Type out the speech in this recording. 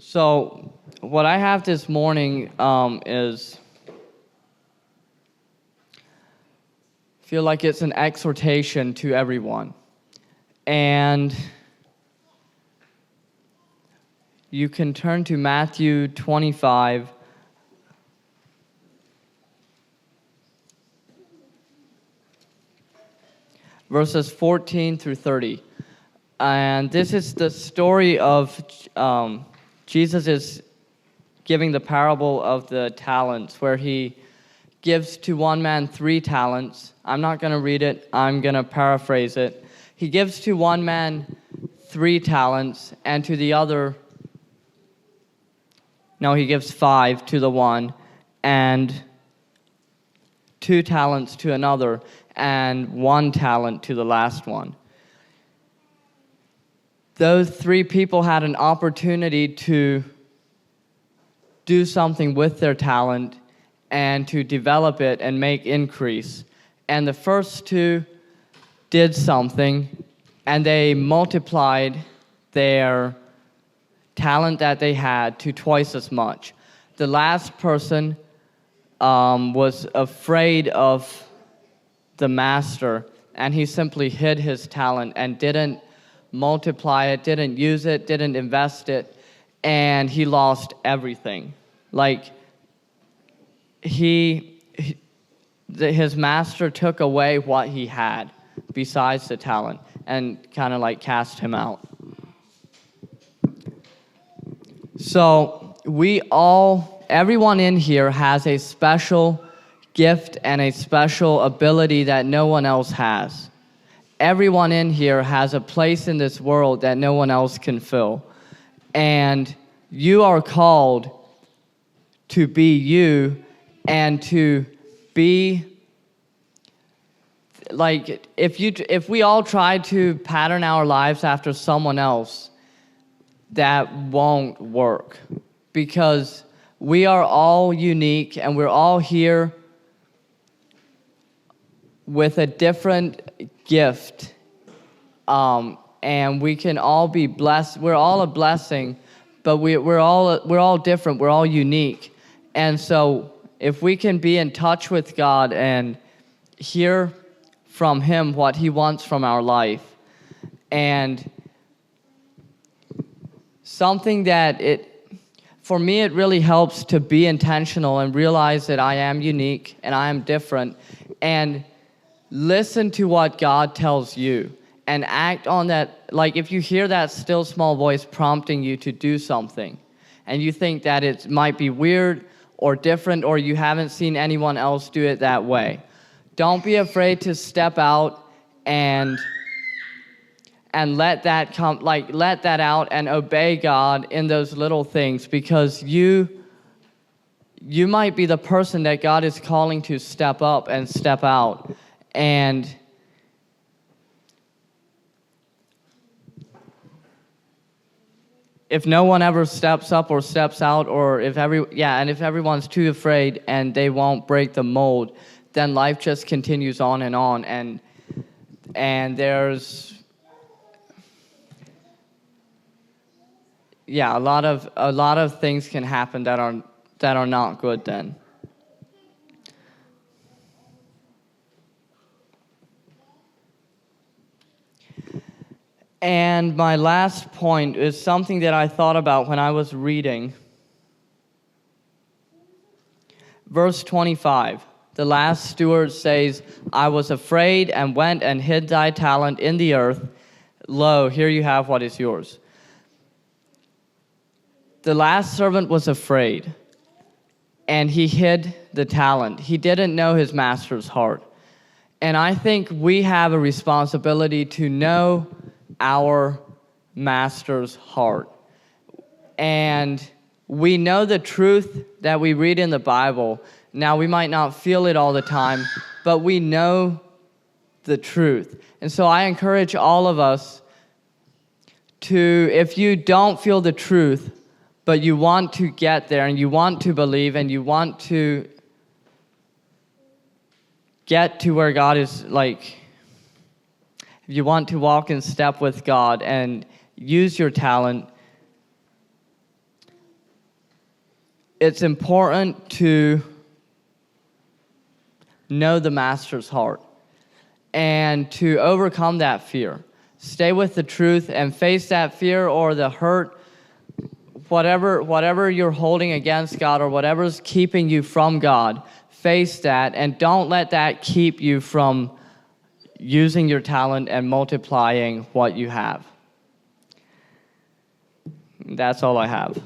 So, what I have this morning is feel like it's an exhortation to everyone. And you can turn to Matthew 25. Verses 14 through 30. And this is the story of Jesus is giving the parable of the talents, where he gives to one man 3 talents. I'm not going to read it. I'm going to paraphrase it. He gives to one man 3 talents, and to the other, no, he gives 5 to the one, and 2 talents to another, and 1 talent to the last one. Those 3 people had an opportunity to do something with their talent and to develop it and make increase. And the first 2 did something, and they multiplied their talent that they had to twice as much. The last person was afraid of the master, and he simply hid his talent and didn't multiply it, didn't use it, didn't invest it, and he lost everything. Like, his master took away what he had besides the talent and kind of like cast him out. So everyone in here has a special gift and a special ability that no one else has. Everyone in here has a place in this world that no one else can fill. And you are called to be you and to be like, if we all try to pattern our lives after someone else, that won't work, because we are all unique and we're all here with a different gift, and we can all be blessed. We're all a blessing, but we're all different. We're all unique, and so if we can be in touch with God and hear from Him what He wants from our life, and something that for me, it really helps to be intentional and realize that I am unique and I am different, and listen to what God tells you and act on that. Like, if you hear that still small voice prompting you to do something and you think that it might be weird or different, or you haven't seen anyone else do it that way, don't be afraid to step out and let that come, like, let that out and obey God in those little things, because you might be the person that God is calling to step up and step out. And if no one ever steps up or steps out, or if everyone's too afraid and they won't break the mold, then life just continues on, and there's a lot of things can happen that are not good then. And my last point is something that I thought about when I was reading. Verse 25, the last steward says, "I was afraid and went and hid thy talent in the earth. Lo, here you have what is yours." The last servant was afraid, and he hid the talent. He didn't know his master's heart. And I think we have a responsibility to know our master's heart. And we know the truth that we read in the Bible. Now, we might not feel it all the time, but we know the truth. And so I encourage all of us to, if you don't feel the truth, but you want to get there and you want to believe and you want to get to where God is, like, if you want to walk in step with God and use your talent, it's important to know the master's heart and to overcome that fear. Stay with the truth and face that fear or the hurt, whatever you're holding against God or whatever's keeping you from God. Face that and don't let that keep you from using your talent and multiplying what you have. That's all I have.